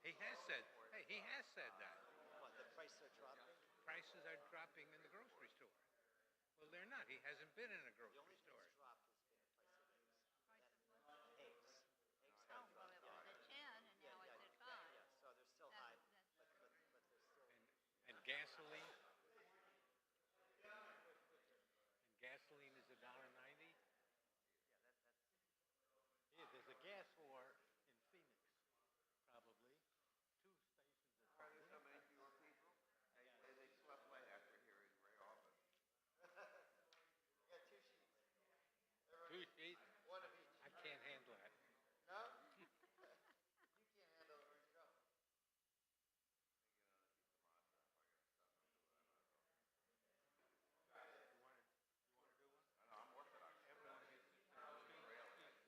He has said, hey, he has said that. What, the prices are dropping? Prices are dropping in the grocery store. Well, they're not. He hasn't been in a The grocery only thing store. that's dropped has been the price of eggs. Eggs. Eggs Oh, have well, dropped. it was at 10 and now it's at 5. Yeah, so they're still That's, high, that's but they're still. And gasoline. And gasoline is $1.90. Yeah, that's. Yeah, there's a gas war in Phoenix, probably. Two stations are Why there's so many fewer people? They slept late after hearing Ray Alvin. Yeah, 2 sheets. two sheets. One of each. I can't handle that. No? You can't handle it, where'd you go? I know, I'm Orthodox. Everyone gets everyone gets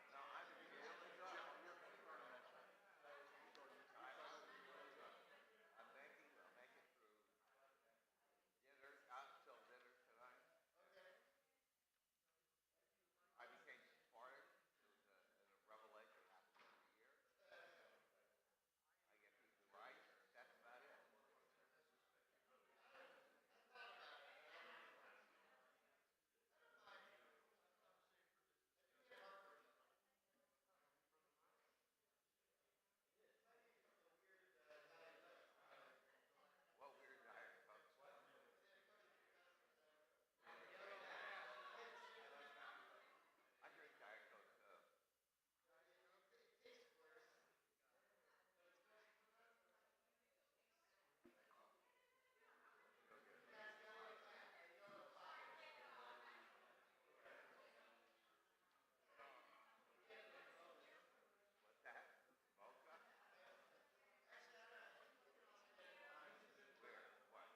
No, I'm really drunk. I'm making through dinner, out until dinner tonight. I became Spartan. It was a revelation that happens every year. I get people right. That's about it. What weird diet coke? I drink diet coke too. What's that? Mocha? Where? What?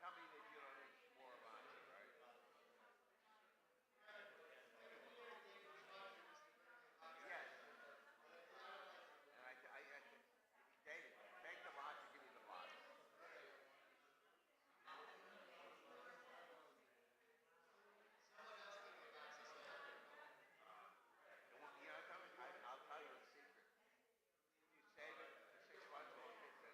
Tell me that you don't eat more money, right? Yes. And David, take the box and give me the box. You know something? I'll tell you a secret. You save it for 6 months, all kids that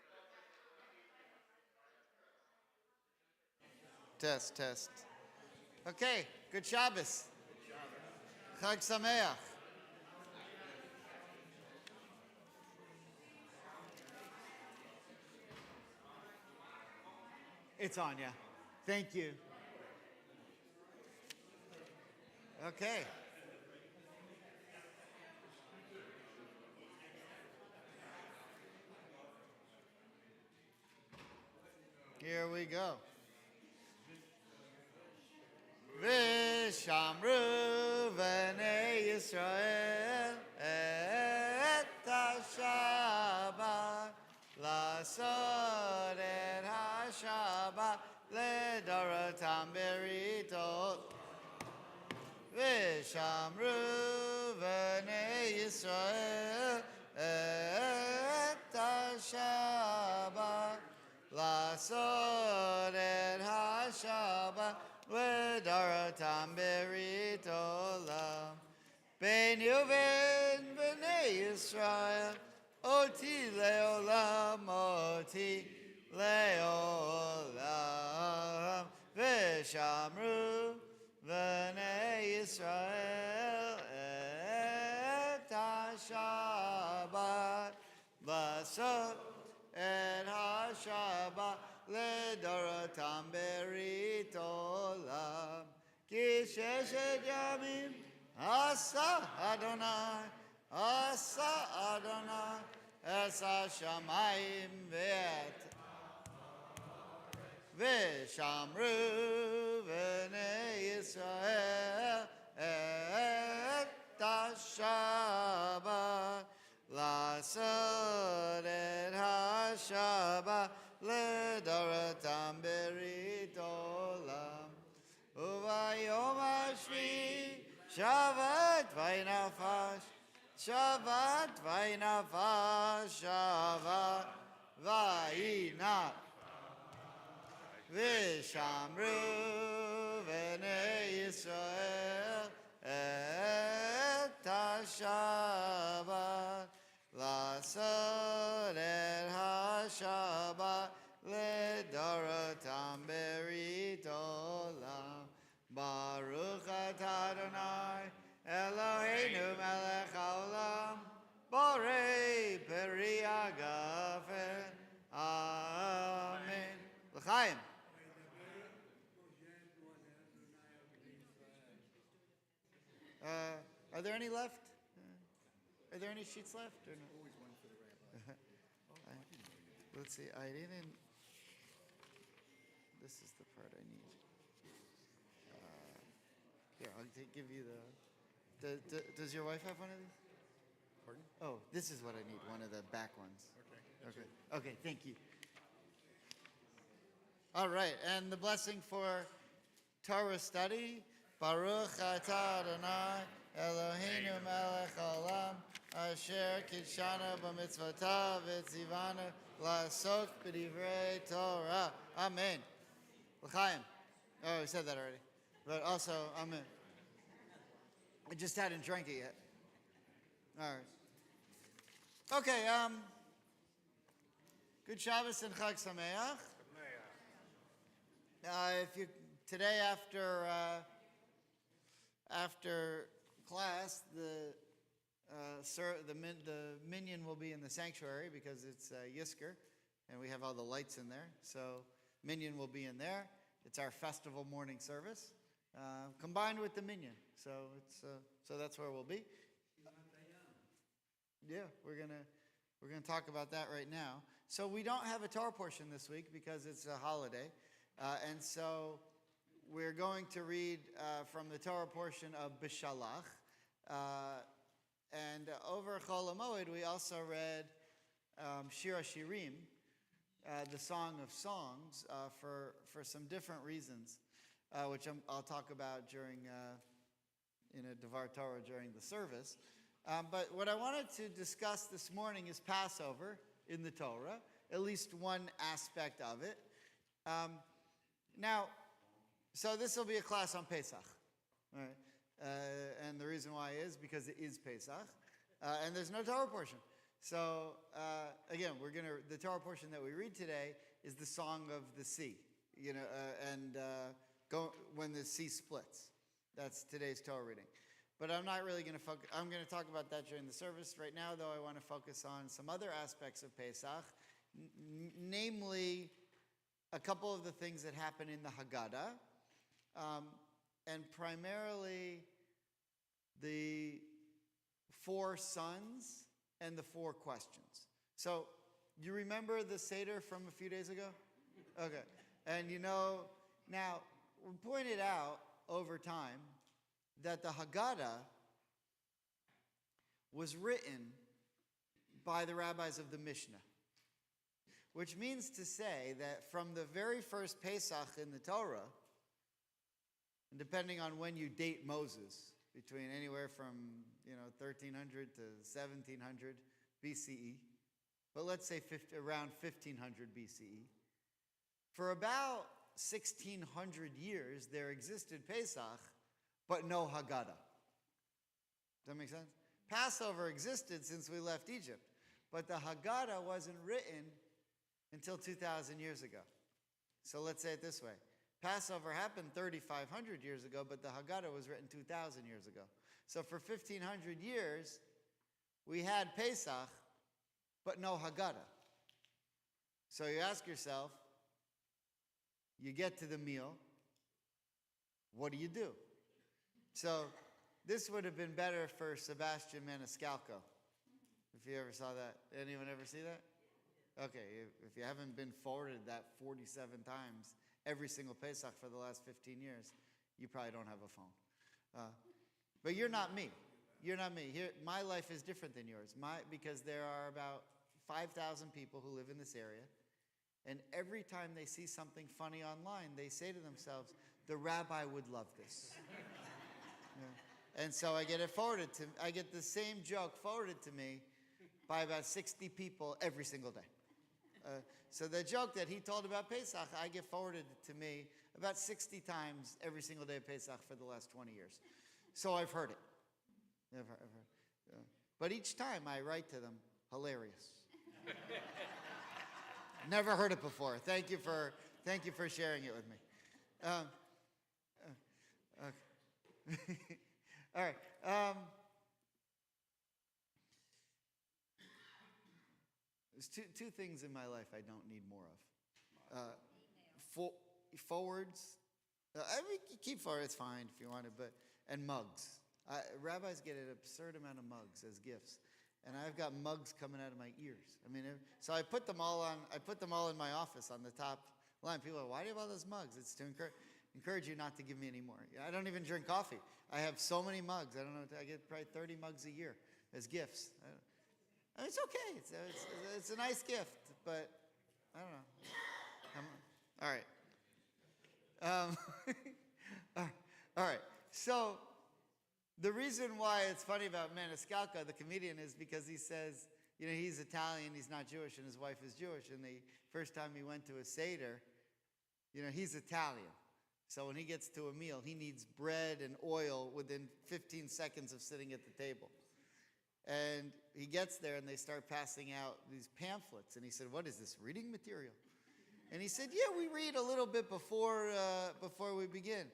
Test, test. Okay, good Shabbos. Chag Sameach. It's on, yeah. Thank you. Okay. Here we go. Vishamru v'nei Yisrael et ha-Shabbat lasod et ha-Shabbat ledorotam beritot Vishamru v'nei Yisrael et ha-Shabbat Lasod et ha-Shabbat v'daratam berit olam Ben Yuven b'nei Yisrael Oti leolam V'shamru v'nei Yisrael et ha-Shabbat Lasod et ha-Shabbat ledorotam berit olam ki sheshet yamim asa Adonai es ha-shamayim ve'et v'shamru v'nei Yisrael et ha-Shabbat Lasod et ha-Shabbat ledorotam berit olam Shabbat vaynafash. Shabbat vaynafash. Shabbat vayna. Vishamru v'nei Yisrael et ha-Shabbat Lasot et ha-Shabbat Ledorotam berit olam Baruch atah Adonai Eloheinu melech haolam Borei peri hagafen Amen. L'chaim. Are there any left? Are there any sheets left or no? Always one for the rabbi. Let's see. I didn't. This is the part I need. Here, I'll give you the. Does your wife have one of these? Pardon? Oh, this is what I need. One of the back ones. Okay. Okay. Thank you. All right, and the blessing for Torah study. Baruch atah Adonai Eloheinu melech haolam asher kidshanu b'mitzvotav v'tzivanu la'asok b'divrei Torah. Amen. L'chaim. Oh, I said that already. But also, amen. I just hadn't drank it yet. All right. Okay, good Shabbos and Chag Sameach. If you today after class, the minyan will be in the sanctuary because it's Yisker, and we have all the lights in there. So minyan will be in there. It's our festival morning service combined with the minyan. So it's so that's where we'll be. Yeah, we're gonna talk about that right now. So we don't have a Torah portion this week because it's a holiday. And so we're going to read from the Torah portion of Bishalach. And over Chol HaMoed, we also read Shir HaShirim, the Song of Songs, for some different reasons, which I'll talk about during in a Devar Torah during the service. But what I wanted to discuss this morning is Passover in the Torah, at least one aspect of it. Now, so this will be a class on Pesach, all right? And the reason why is because it is Pesach, and there's no Torah portion. So again, the Torah portion that we read today is the Song of the Sea, when the sea splits. That's today's Torah reading. But I'm not really going to focus. I'm going to talk about that during the service. Right now, though, I want to focus on some other aspects of Pesach, namely a couple of the things that happen in the Haggadah, and primarily the 4 sons and the 4 questions. So, you remember the Seder from a few days ago? Okay. And now, we pointed out over time that the Haggadah was written by the rabbis of the Mishnah. Which means to say that from the very first Pesach in the Torah, and depending on when you date Moses, between anywhere from 1300 to 1700 BCE, but let's say around 1500 BCE, for about 1600 years there existed Pesach, but no Haggadah. Does that make sense? Passover existed since we left Egypt, but the Haggadah wasn't written until 2,000 years ago. So let's say it this way. Passover happened 3,500 years ago, but the Haggadah was written 2,000 years ago. So for 1,500 years, we had Pesach, but no Haggadah. So you ask yourself, you get to the meal, what do you do? So this would have been better for Sebastian Maniscalco, if you ever saw that. Anyone ever see that? Okay, if you haven't been forwarded that 47 times every single Pesach for the last 15 years, you probably don't have a phone. But you're not me. You're not me. Here, my life is different than yours. Because there are about 5,000 people who live in this area, and every time they see something funny online, they say to themselves, the rabbi would love this. And so I get the same joke forwarded to me by about 60 people every single day. So the joke that he told about Pesach, I get forwarded to me about 60 times every single day of Pesach for the last 20 years. So I've heard it. But each time I write to them, hilarious. Never heard it before. Thank you for sharing it with me. Okay. All right. There's two things in my life I don't need more of. Forwards. I mean, keep forward. It's fine if you want it, and mugs. Rabbis get an absurd amount of mugs as gifts, and I've got mugs coming out of my ears. I mean, so I put them all in my office on the top line. People are, why do you have all those mugs? It's to encourage you not to give me any more. I don't even drink coffee. I have so many mugs. I don't know. I get probably 30 mugs a year as gifts. It's okay. It's a nice gift, but I don't know. All right. All right. So the reason why it's funny about Maniscalco, the comedian, is because he says, he's Italian, he's not Jewish, and his wife is Jewish. And the first time he went to a Seder, he's Italian. So when he gets to a meal, he needs bread and oil within 15 seconds of sitting at the table. And he gets there and they start passing out these pamphlets. And he said, what is this, reading material? And he said, yeah, we read a little bit before we begin.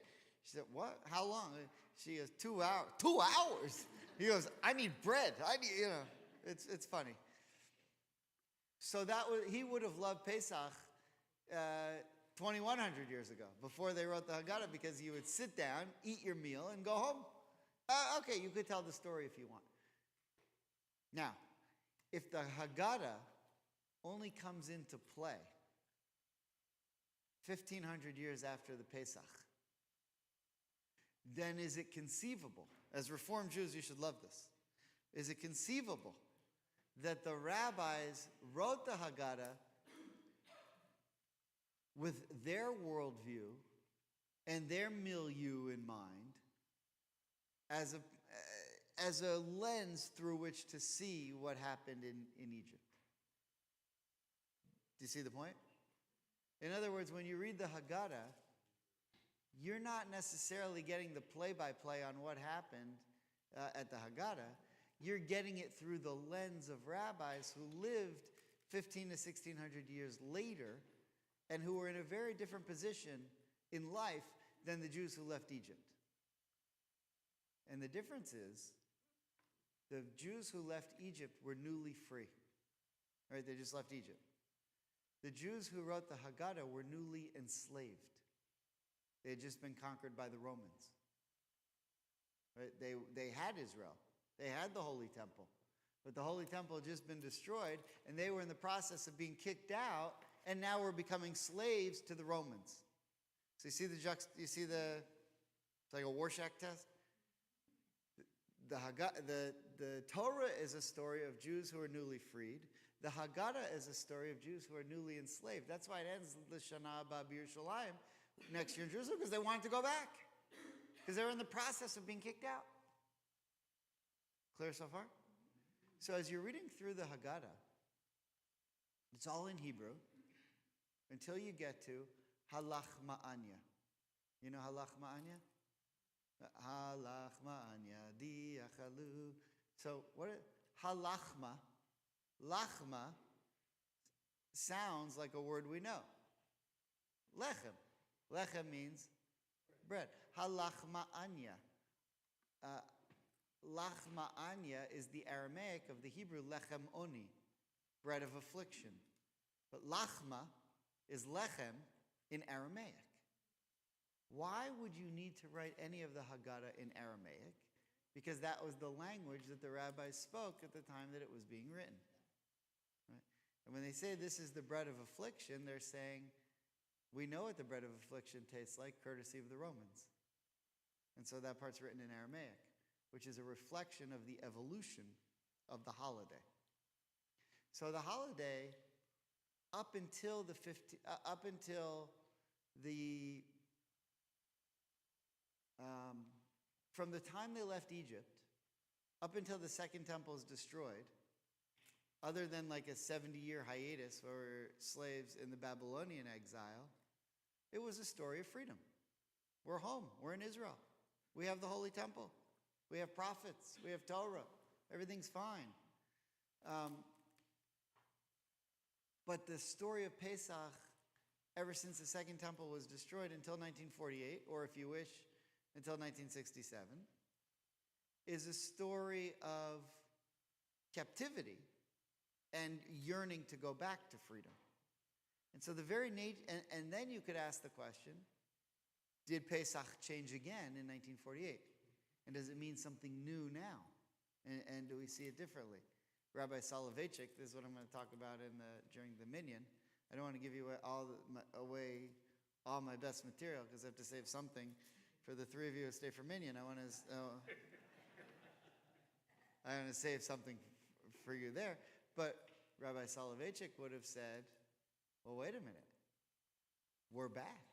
She said, what? How long? She goes, 2 hours. 2 hours? He goes, I need bread. It's funny. So he would have loved Pesach 2,100 years ago, before they wrote the Haggadah, because you would sit down, eat your meal, and go home. Okay, you could tell the story if you want. Now, if the Haggadah only comes into play 1,500 years after the Pesach, then is it conceivable, as Reformed Jews, you should love this, is it conceivable that the rabbis wrote the Haggadah with their worldview and their milieu in mind as a lens through which to see what happened in Egypt? Do you see the point? In other words, when you read the Haggadah, you're not necessarily getting the play-by-play on what happened at the Haggadah. You're getting it through the lens of rabbis who lived 1,500 to 1,600 years later and who were in a very different position in life than the Jews who left Egypt. And the difference is, the Jews who left Egypt were newly free. Right? They just left Egypt. The Jews who wrote the Haggadah were newly enslaved. They had just been conquered by the Romans. Right? They had Israel. They had the Holy Temple. But the Holy Temple had just been destroyed, and they were in the process of being kicked out, and now we're becoming slaves to the Romans. So it's like a Rorschach test? The Torah is a story of Jews who are newly freed. The Haggadah is a story of Jews who are newly enslaved. That's why it ends L'Shana Haba B'Yerushalayim next year in Jerusalem, because they wanted to go back. Because they were in the process of being kicked out. Clear so far? So as you're reading through the Haggadah, it's all in Hebrew until you get to Halach Ma'anya. You know Halach Ma'anya? Halach Ma'anya Diachalu. So halachma? Lachma sounds like a word we know. Lechem. Lechem means bread. Halach Ma'anya. Lachma anya is the Aramaic of the Hebrew lechem oni, bread of affliction. But lachma is lechem in Aramaic. Why would you need to write any of the Haggadah in Aramaic? Because that was the language that the rabbis spoke at the time that it was being written. Right? And when they say this is the bread of affliction, they're saying, we know what the bread of affliction tastes like, courtesy of the Romans. And so that part's written in Aramaic, which is a reflection of the evolution of the holiday. So the holiday, up until the from the time they left Egypt up until the second temple is destroyed, other than like a 70-year hiatus where we're slaves in the Babylonian exile, it was a story of freedom. We're home. We're in Israel. We have the Holy Temple. We have prophets. We have Torah. Everything's fine. But the story of Pesach, ever since the Second Temple was destroyed until 1948, or if you wish, until 1967, is a story of captivity and yearning to go back to freedom. And so the very and then you could ask the question, did Pesach change again in 1948? And does it mean something new now? And do we see it differently? Rabbi Soloveitchik, this is what I'm going to talk about during the minyan. I don't want to give you away all my best material because I have to save something for the three of you who stay for minyan. I want to save something for you there. But Rabbi Soloveitchik would have said, well, wait a minute. We're back.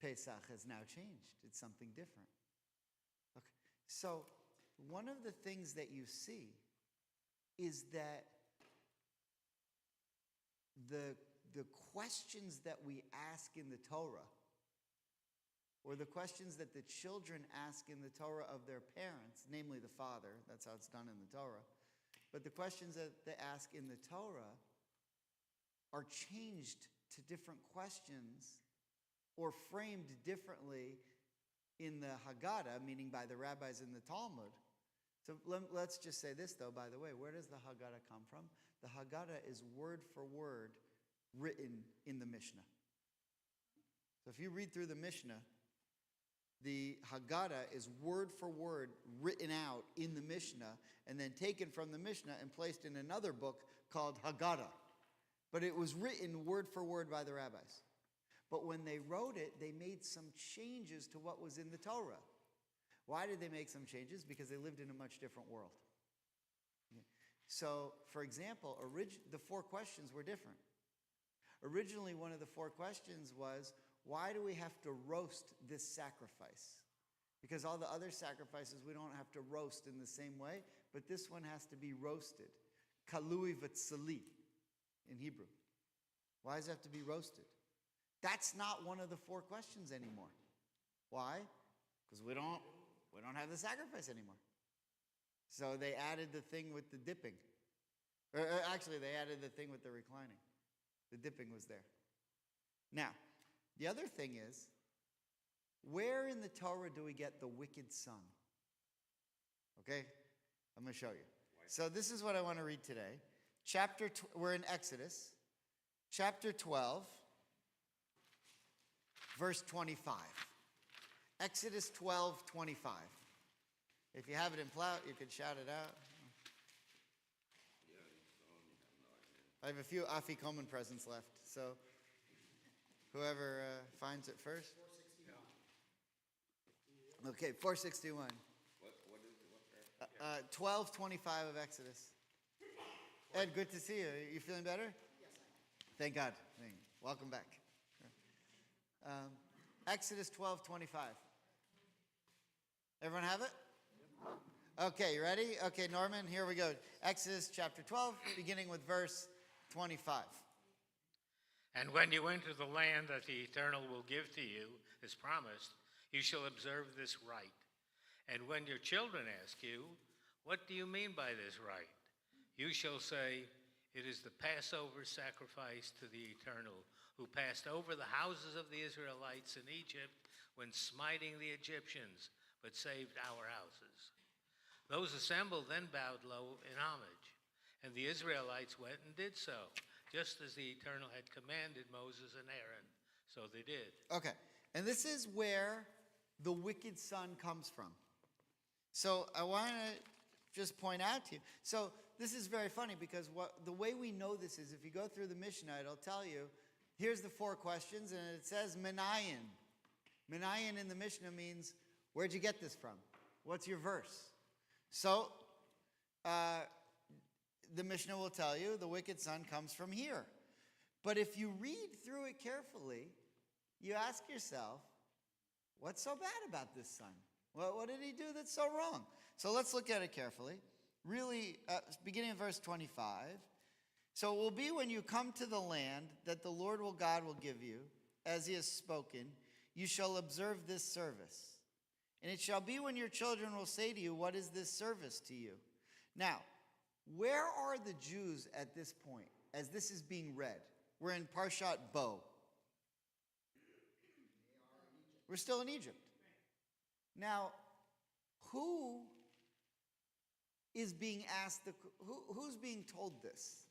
Pesach has now changed. It's something different. Okay. So one of the things that you see is that the questions that we ask in the Torah, or the questions that the children ask in the Torah of their parents, namely the father, that's how it's done in the Torah, but the questions that they ask in the Torah are changed to different questions or framed differently in the Haggadah, meaning by the rabbis in the Talmud. So let's just say this, though, by the way. Where does the Haggadah come from? The Haggadah is word for word written in the Mishnah. So if you read through the Mishnah, the Haggadah is word for word written out in the Mishnah and then taken from the Mishnah and placed in another book called Haggadah. But it was written word for word by the rabbis. But when they wrote it, they made some changes to what was in the Torah. Why did they make some changes? Because they lived in a much different world. Okay. So, for example, the 4 questions were different. Originally, one of the 4 questions was, why do we have to roast this sacrifice? Because all the other sacrifices we don't have to roast in the same way, but this one has to be roasted. Kalui v'tzali in Hebrew. Why does it have to be roasted? That's not one of the 4 questions anymore. Why? Because we don't have the sacrifice anymore. So they added the thing with the dipping. Actually, they added the thing with the reclining. The dipping was there. Now, the other thing is, where in the Torah do we get the wicked son? Okay? I'm going to show you. So this is what I want to read today. We're in Exodus, chapter 12, verse 25. Exodus 12:25. If you have it in Plout, you can shout it out. I have a few Afikoman presents left, so whoever finds it first. 461. Okay, 461. What is it? 12:25 of Exodus. Ed, good to see you. You feeling better? Yes, I am. Thank God. Welcome back. Exodus 12:25. Everyone have it? Okay, you ready? Okay, Norman, here we go. Exodus chapter 12, beginning with verse 25. And when you enter the land that the Eternal will give to you, as promised, you shall observe this rite. And when your children ask you, what do you mean by this rite? You shall say, it is the Passover sacrifice to the Eternal, who passed over the houses of the Israelites in Egypt when smiting the Egyptians, but saved our houses. Those assembled then bowed low in homage, and the Israelites went and did so, just as the Eternal had commanded Moses and Aaron. So they did. Okay, and this is where the wicked son comes from. So I want to just point out to you. So this is very funny because the way we know this is if you go through the Mishnah, it'll tell you, here's the 4 questions, and it says Menayin. Menayin in the Mishnah means, where'd you get this from? What's your verse? So the Mishnah will tell you the wicked son comes from here. But if you read through it carefully, you ask yourself, what's so bad about this son? What did he do that's so wrong? So let's look at it carefully. Really, beginning of verse 25. So it will be when you come to the land that the Lord God will give you, as he has spoken, you shall observe this service. And it shall be when your children will say to you, what is this service to you? Now, where are the Jews at this point, as this is being read? We're in Parshat Bo. We're still in Egypt. Now, who is being asked, who's being told this?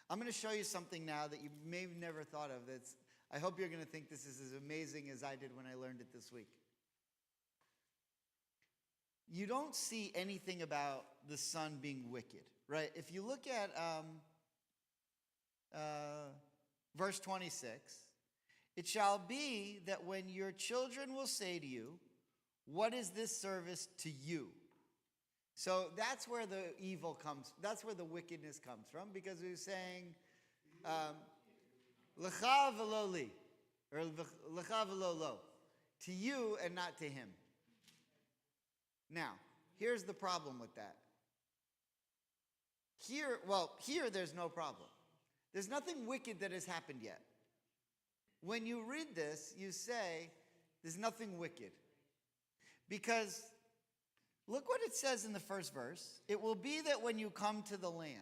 I'm going to show you something now that you may have never thought of. I hope you're going to think this is as amazing as I did when I learned it this week. You don't see anything about the son being wicked, right? If you look at verse 26, it shall be that when your children will say to you, what is this service to you? So that's where the evil comes, that's where the wickedness comes from, because he was saying, L'cha v'lo li, or l'cha v'lo lo, to you and not to him. Now, here's the problem with that. Here there's no problem. There's nothing wicked that has happened yet. When you read this, you say, there's nothing wicked. Because look what it says in the first verse. It will be that when you come to the land.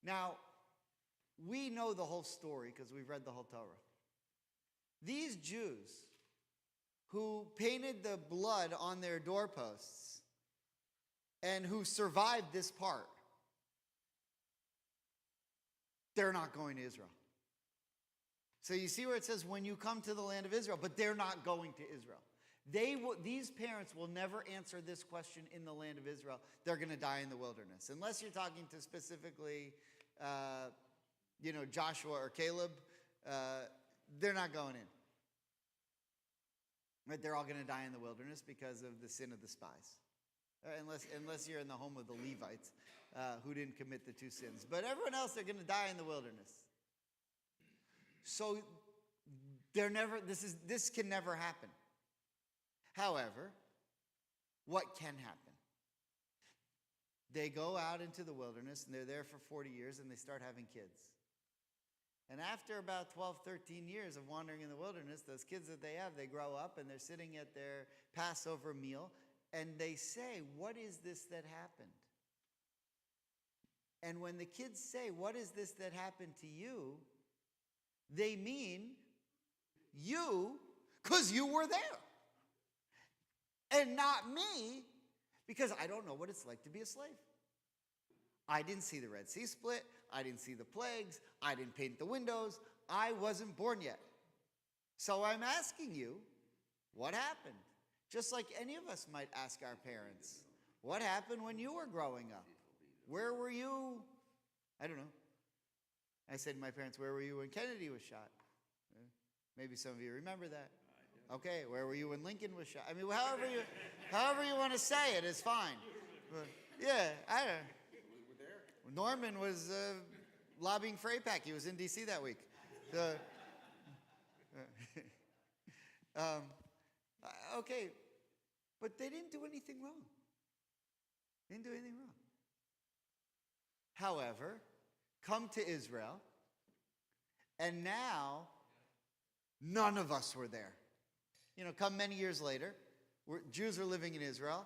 Now, we know the whole story because we've read the whole Torah. These Jews who painted the blood on their doorposts and who survived this part, they're not going to Israel. So you see where it says, when you come to the land of Israel, but they're not going to Israel. These parents will never answer this question in the land of Israel. They're going to die in the wilderness. Unless you're talking to specifically, Joshua or Caleb, they're not going in. Right? They're all going to die in the wilderness because of the sin of the spies. Unless you're in the home of the Levites, who didn't commit the two sins. But everyone else, they're going to die in the wilderness. So this can never happen. However, what can happen? They go out into the wilderness and they're there for 40 years and they start having kids. And after about 12, 13 years of wandering in the wilderness, those kids that they have, they grow up and they're sitting at their Passover meal and they say, what is this that happened? And when the kids say, what is this that happened to you? They mean you, because you were there. And not me, because I don't know what it's like to be a slave. I didn't see the Red Sea split. I didn't see the plagues. I didn't paint the windows. I wasn't born yet. So I'm asking you, what happened? Just like any of us might ask our parents, what happened when you were growing up? Where were you? I don't know. I said to my parents, where were you when Kennedy was shot? Maybe some of you remember that. Okay, where were you when Lincoln was shot? I mean, however you want to say it is fine. But, yeah, I don't know. Norman was lobbying for AIPAC. He was in D.C. that week. Okay, but they didn't do anything wrong. They didn't do anything wrong. However, come to Israel, and now none of us were there. Come many years later, Jews are living in Israel.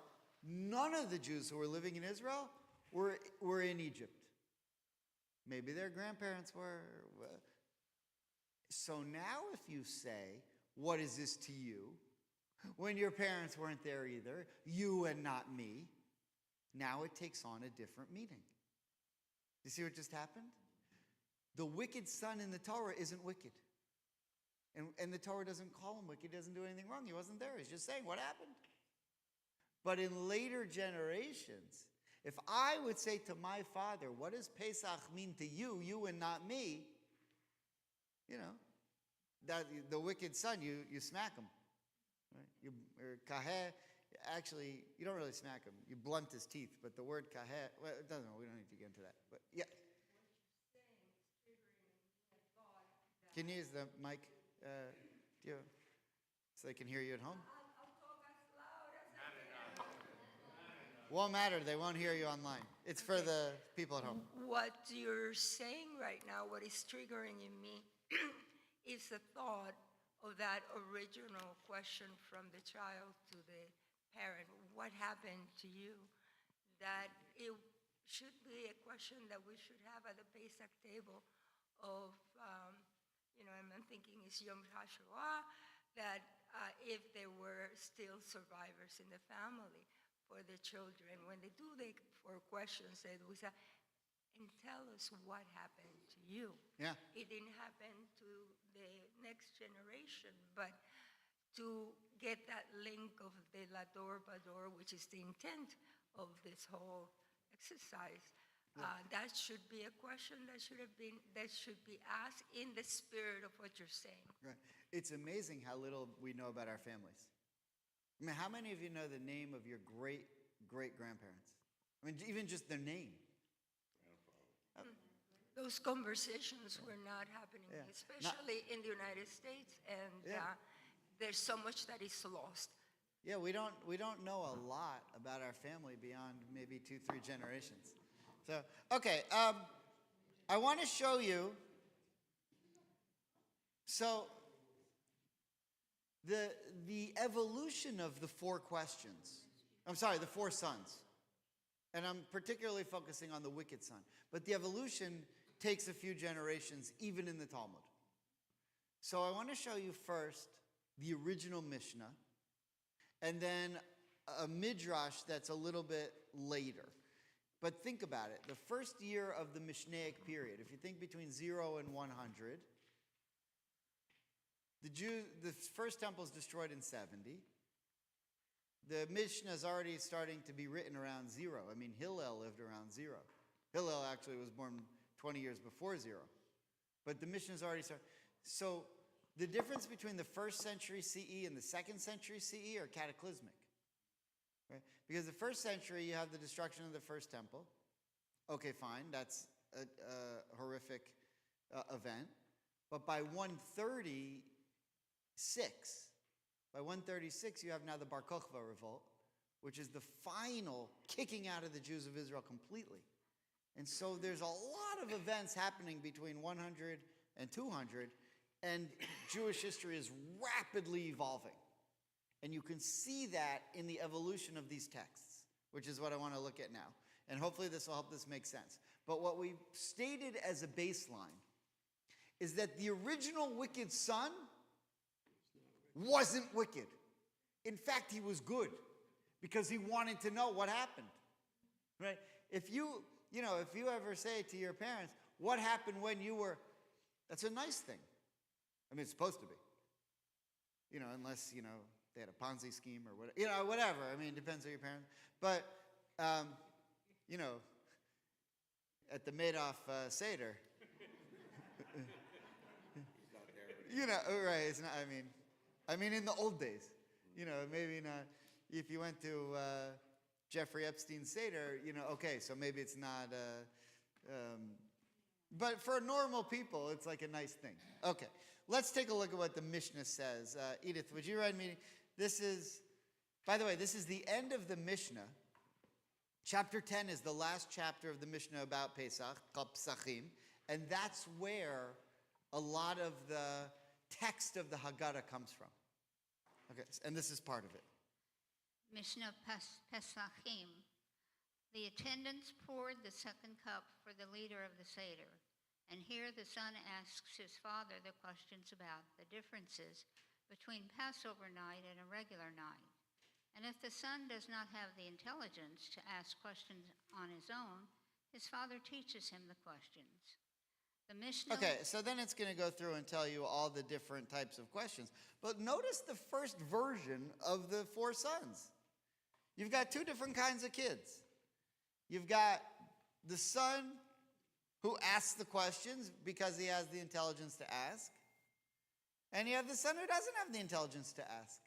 None of the Jews who were living in Israel were in Egypt. Maybe their grandparents were. So now if you say, what is this to you? When your parents weren't there either, you and not me, now it takes on a different meaning. You see what just happened? The wicked son in the Torah isn't wicked. And the Torah doesn't call him wicked. He doesn't do anything wrong. He wasn't there. He's just saying, what happened? But in later generations, if I would say to my father, what does Pesach mean to you, you and not me? That the wicked son, you smack him. Right? Actually, you don't really smack him. You blunt his teeth. But the word kaheh, well, it doesn't. We don't need to get into that. But yeah. Can you use the mic? So they can hear you at home? I'll talk as Won't matter. They won't hear you online. It's for the people at home. What you're saying right now, what is triggering in me, is the thought of that original question from the child to the parent. What happened to you? That it should be a question that we should have at the Pesach table of, and I'm thinking it's Yom HaShoah, that if there were still survivors in the family for the children, when they do the four questions, they would say, and tell us what happened to you. Yeah. It didn't happen to the next generation, but to get that link of the Lador Bador, which is the intent of this whole exercise, that should be a question that should be asked in the spirit of what you're saying. Right. It's amazing how little we know about our families. I mean, how many of you know the name of your great-great-grandparents? I mean, even just their name. Those conversations were not happening, Yeah. especially in the United States, and Yeah. there's so much that is lost. Yeah, we don't know a lot about our family beyond maybe 2-3 generations. So, okay, I want to show you. So, the evolution of the four questions. I'm sorry, the four sons. And I'm particularly focusing on the wicked son. But the evolution takes a few generations, even in the Talmud. So I want to show you first the original Mishnah, and then a midrash that's a little bit later. But think about it. The first year of the Mishnaic period, if you think between 0 and 100, the first temple is destroyed in 70. The Mishnah is already starting to be written around 0. I mean, Hillel lived around 0. Hillel actually was born 20 years before 0. But the Mishnah is already started. So the difference between the 1st century CE and the 2nd century CE are cataclysmic. Right? Because the 1st century, you have the destruction of the first temple. Okay, fine. That's a horrific event. But by 136, you have now the Bar Kokhba revolt, which is the final kicking out of the Jews of Israel completely. And so there's a lot of events happening between 100 and 200, and Jewish history is rapidly evolving. And you can see that in the evolution of these texts, which is what I want to look at now. And hopefully this will help this make sense. But what we stated as a baseline is that the original wicked son wasn't wicked. In fact, he was good because he wanted to know what happened. Right? If you ever say to your parents, what happened when you were, that's a nice thing. I mean, it's supposed to be. Unless, they had a Ponzi scheme or whatever. I mean, it depends on your parents. But, at the Madoff Seder, right, it's not, I mean, in the old days, maybe not. If you went to Jeffrey Epstein's Seder, okay, so maybe it's not, but for normal people, it's like a nice thing. Okay, let's take a look at what the Mishnah says. Edith, would you write me? By the way, this is the end of the Mishnah. Chapter 10 is the last chapter of the Mishnah about Pesach, called Pesachim, and that's where a lot of the text of the Haggadah comes from. Okay, and this is part of it. Mishnah Pesachim. The attendants poured the second cup for the leader of the Seder. And here the son asks his father the questions about the differences between Passover night and a regular night. And if the son does not have the intelligence to ask questions on his own, his father teaches him the questions. The Mishnah. Okay, so then it's going to go through and tell you all the different types of questions. But notice the first version of the four sons. You've got two different kinds of kids. You've got the son who asks the questions because he has the intelligence to ask. And you have the son who doesn't have the intelligence to ask.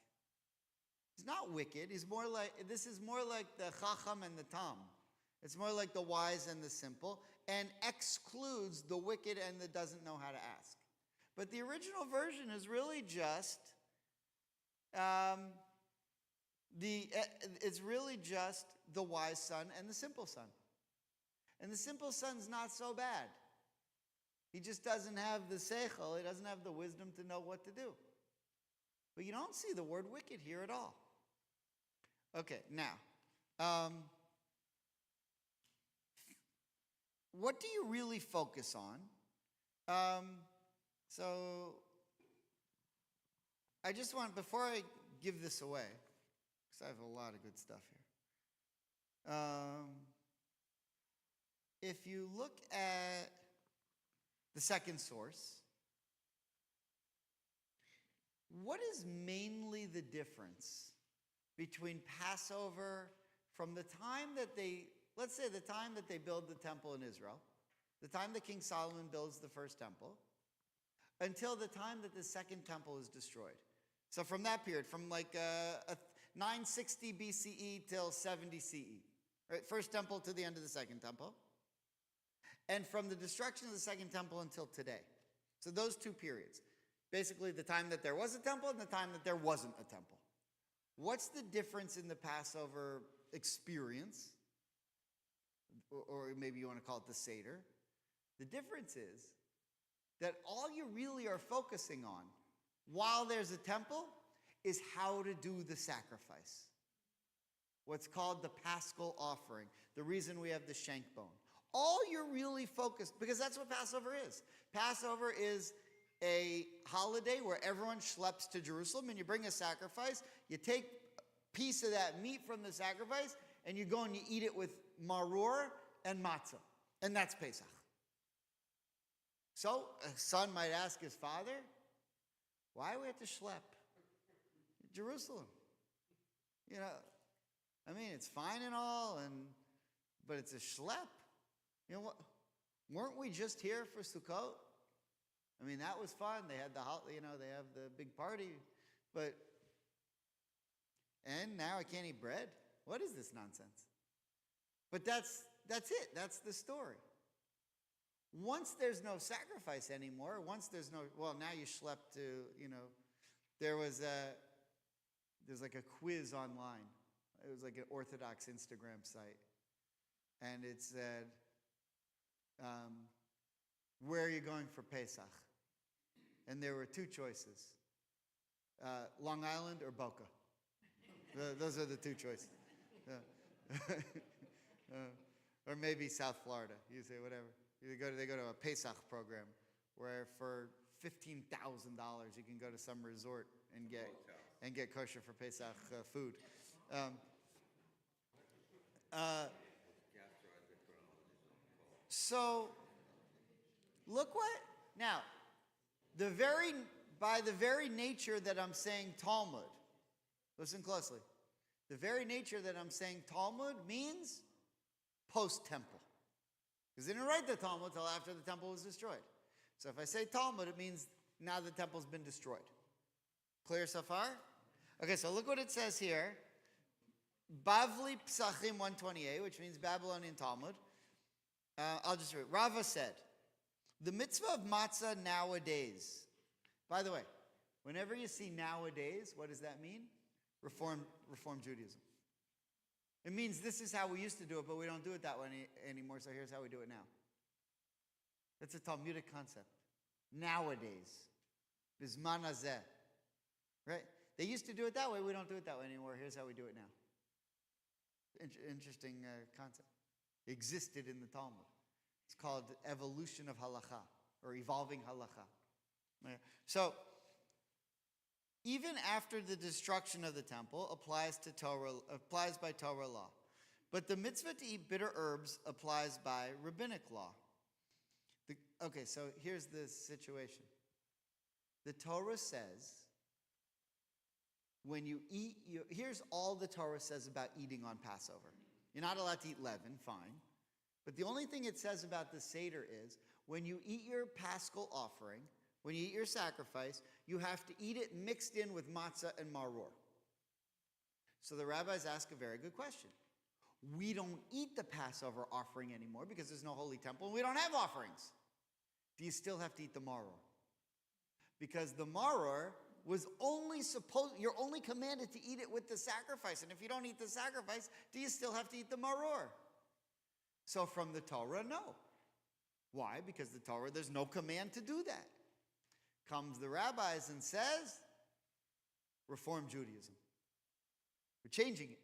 He's not wicked. This is more like the Chacham and the Tam. It's more like the wise and the simple, and excludes the wicked and the doesn't know how to ask. But the original version is really just it's really just the wise son and the simple son. And the simple son's not so bad. He just doesn't have the seichel, he doesn't have the wisdom to know what to do. But you don't see the word wicked here at all. Okay, now, what do you really focus on? So, I just want, before I give this away, because I have a lot of good stuff here. If you look at the second source, what is mainly the difference between Passover from the time that let's say the time that they build the temple in Israel, the time that King Solomon builds the first temple, until the time that the second temple is destroyed? So from that period, from like 960 BCE till 70 CE, right? First temple to the end of the second temple. And from the destruction of the second temple until today. So those two periods. Basically the time that there was a temple and the time that there wasn't a temple. What's the difference in the Passover experience? Or maybe you want to call it the Seder. The difference is that all you really are focusing on while there's a temple is how to do the sacrifice. What's called the Paschal offering. The reason we have the shank bone. All you're really focused, because that's what Passover is. Passover is a holiday where everyone schleps to Jerusalem and you bring a sacrifice. You take a piece of that meat from the sacrifice and you go and you eat it with maror and matzah. And that's Pesach. So a son might ask his father, why do we have to schlep Jerusalem? You know, I mean, it's fine and all, but it's a schlep. You know what? Weren't we just here for Sukkot? I mean, that was fun. They had they have the big party, and now I can't eat bread. What is this nonsense? But that's it. That's the story. Once there's no sacrifice anymore, now you schlep to, there's like a quiz online. It was like an Orthodox Instagram site. And it said, where are you going for Pesach? And there were two choices, Long Island or Boca. Those are the two choices. Or maybe South Florida. You say whatever. They go to a Pesach program where for $15,000 you can go to some resort and get kosher for Pesach food. So look what now. By the very nature that I'm saying Talmud, listen closely. The very nature that I'm saying Talmud means post-temple. Because they didn't write the Talmud until after the temple was destroyed. So if I say Talmud, it means now the temple's been destroyed. Clear so far? Okay, so look what it says here. Bavli Psachim 128, which means Babylonian Talmud. I'll just read. Rava said, the mitzvah of matzah nowadays. By the way, whenever you see nowadays, what does that mean? Reform Judaism. It means this is how we used to do it, but we don't do it that way anymore, so here's how we do it now. That's a Talmudic concept. Nowadays. Bizman hazeh. Right? They used to do it that way, we don't do it that way anymore. Here's how we do it now. Interesting concept. Existed in the Talmud. It's called evolution of halacha, or evolving halacha. So, even after the destruction of the temple applies by Torah law. But the mitzvah to eat bitter herbs applies by rabbinic law. Okay, so here's the situation. The Torah says, when you eat, here's all the Torah says about eating on Passover. You're not allowed to eat leaven, fine. But the only thing it says about the Seder is, when you eat your Paschal offering, when you eat your sacrifice, you have to eat it mixed in with matzah and maror. So the rabbis ask a very good question. We don't eat the Passover offering anymore because there's no holy temple and we don't have offerings. Do you still have to eat the maror? Because the maror was you're only commanded to eat it with the sacrifice. And if you don't eat the sacrifice, do you still have to eat the maror? So from the Torah, no. Why? Because the Torah, there's no command to do that. Comes the rabbis and says, Reform Judaism. We're changing it.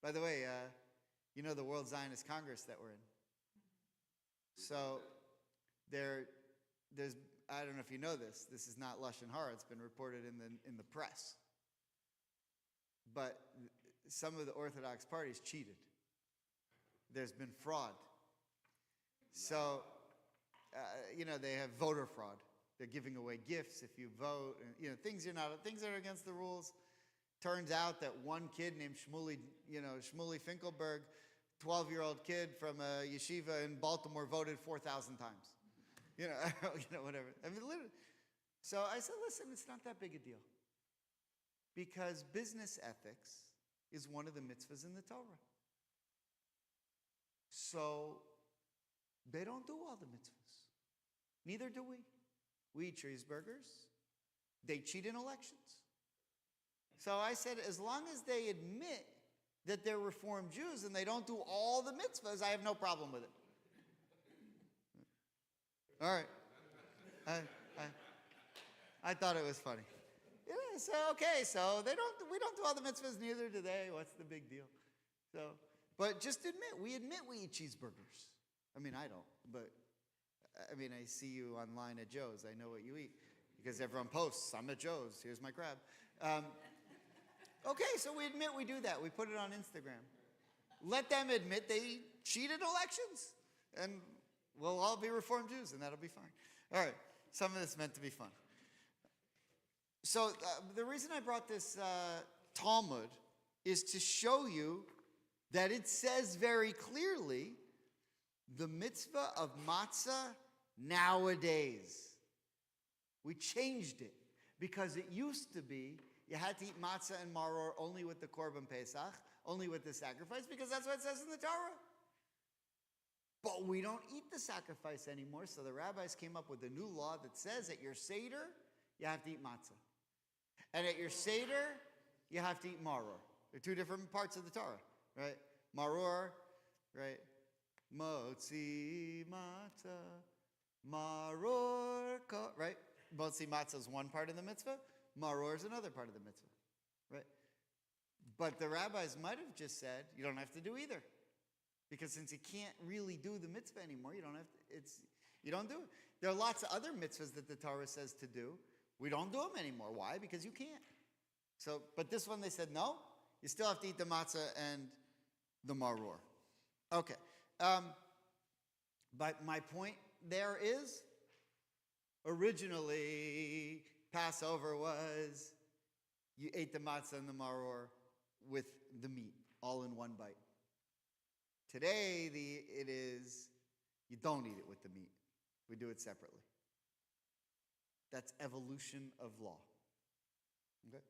By the way, you know the World Zionist Congress that we're in. So there's, I don't know if you know this. This is not Lashon Hara. It's been reported in the press. But some of the Orthodox parties cheated. There's been fraud. So, they have voter fraud. They're giving away gifts if you vote. And, things that are against the rules. Turns out that one kid named Shmuley Finkelberg, 12-year-old kid from a yeshiva in Baltimore, voted 4,000 times. Whatever. I mean, literally. So I said, listen, it's not that big a deal. Because business ethics is one of the mitzvahs in the Torah. So they don't do all the mitzvahs. Neither do we. We eat cheeseburgers. They cheat in elections. So I said, as long as they admit that they're Reformed Jews and they don't do all the mitzvahs, I have no problem with it. All right. I thought it was funny. Yeah, so we don't do all the mitzvahs, neither do they. What's the big deal? So, but just we admit we eat cheeseburgers. I mean, I don't, but I see you online at Joe's. I know what you eat because everyone posts, I'm at Joe's, here's my crab. Okay, so we admit we do that. We put it on Instagram. Let them admit they cheated elections, and we'll all be Reformed Jews, and that'll be fine. All right, some of this meant to be fun. So the reason I brought this Talmud is to show you that it says very clearly the mitzvah of matzah nowadays. We changed it because it used to be you had to eat matzah and maror only with the Korban Pesach, only with the sacrifice, because that's what it says in the Torah. But we don't eat the sacrifice anymore, so the rabbis came up with a new law that says at your Seder, you have to eat matzah. And at your Seder, you have to eat maror. They're two different parts of the Torah, right? Maror, right? Motzi matzah, maror, right? Motzi matzah is one part of the mitzvah. Maror is another part of the mitzvah, right? But the rabbis might have just said, you don't have to do either. Because since you can't really do the mitzvah anymore, you don't do it. There are lots of other mitzvahs that the Torah says to do. We don't do them anymore. Why? Because you can't. So, but this one they said, no, you still have to eat the matzah and the maror. Okay. But my point there is, originally, Passover was you ate the matzah and the maror with the meat, all in one bite. Today, it is you don't eat it with the meat. We do it separately. That's evolution of law. Okay?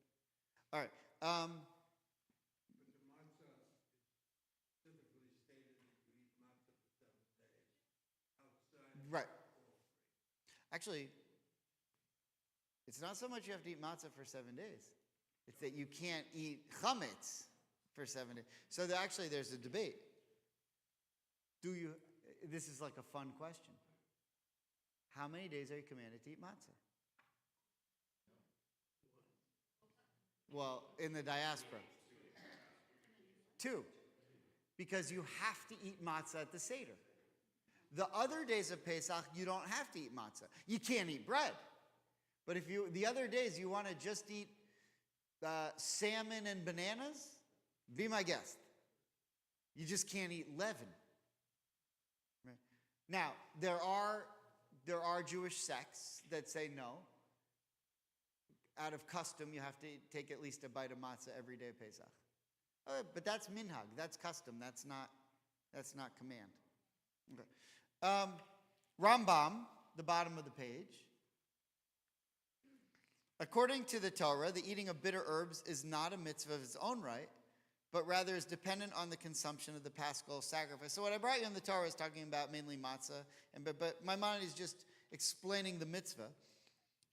All right. But the matzah is typically stated that you eat matzah for 7 days outside. Right. Actually, it's not so much you have to eat matzah for 7 days. It's that you can't eat chametz for 7 days. So there's a debate. This is like a fun question. How many days are you commanded to eat matzah? Well, in the diaspora. 2. Because you have to eat matzah at the Seder. The other days of Pesach, you don't have to eat matzah. You can't eat bread. But if the other days you want to just eat salmon and bananas, be my guest. You just can't eat leaven. Right? Now, there are Jewish sects that say no. Out of custom, you have to take at least a bite of matzah every day of Pesach. But that's minhag. That's custom. That's not command. Okay. Rambam, the bottom of the page. According to the Torah, the eating of bitter herbs is not a mitzvah of its own right, but rather is dependent on the consumption of the paschal sacrifice. So what I brought you in the Torah is talking about mainly matzah, but my mind is just explaining the mitzvah.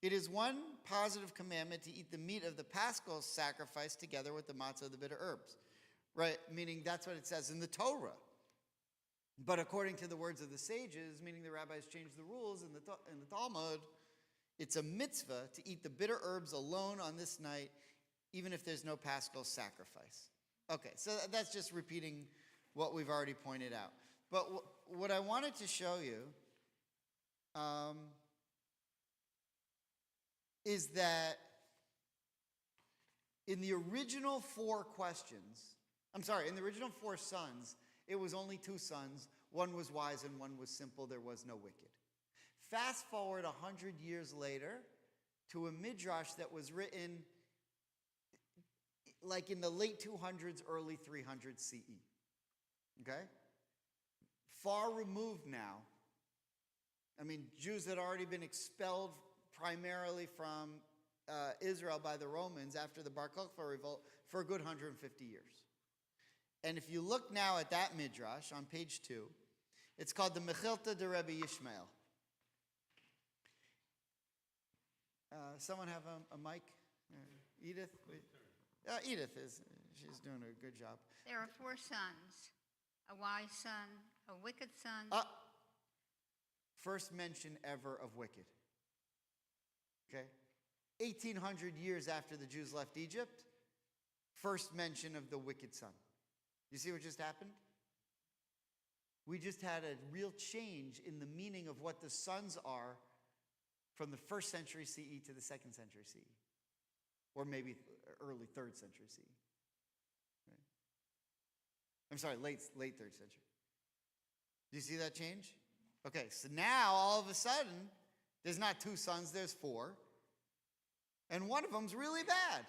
It is one positive commandment to eat the meat of the Paschal sacrifice together with the matzah of the bitter herbs. Right? Meaning that's what it says in the Torah. But according to the words of the sages, meaning the rabbis changed the rules in the Talmud, it's a mitzvah to eat the bitter herbs alone on this night, even if there's no Paschal sacrifice. Okay, so that's just repeating what we've already pointed out. But what I wanted to show you is that in the original four sons, it was only two sons. One was wise and one was simple. There was no wicked. Fast forward 100 years later to a midrash that was written like in the late 200s, early 300s CE. Okay? Far removed now. I mean, Jews had already been expelled primarily from Israel by the Romans after the Bar Kokhba revolt for a good 150 years. And if you look now at that midrash on page 2, it's called the Mechilta de Rebbe Yishmael. Someone have a mic? Edith? Edith she's doing a good job. There are 4 sons, a wise son, a wicked son. First mention ever of wicked. Okay? 1,800 years after the Jews left Egypt, first mention of the wicked son. You see what just happened? We just had a real change in the meaning of what the sons are from the 1st century CE to the 2nd century CE. Or maybe early 3rd century CE. Right? I'm sorry, late 3rd century. Do you see that change? Okay, so now all of a sudden, there's not 2 sons, there's 4. And one of them's really bad.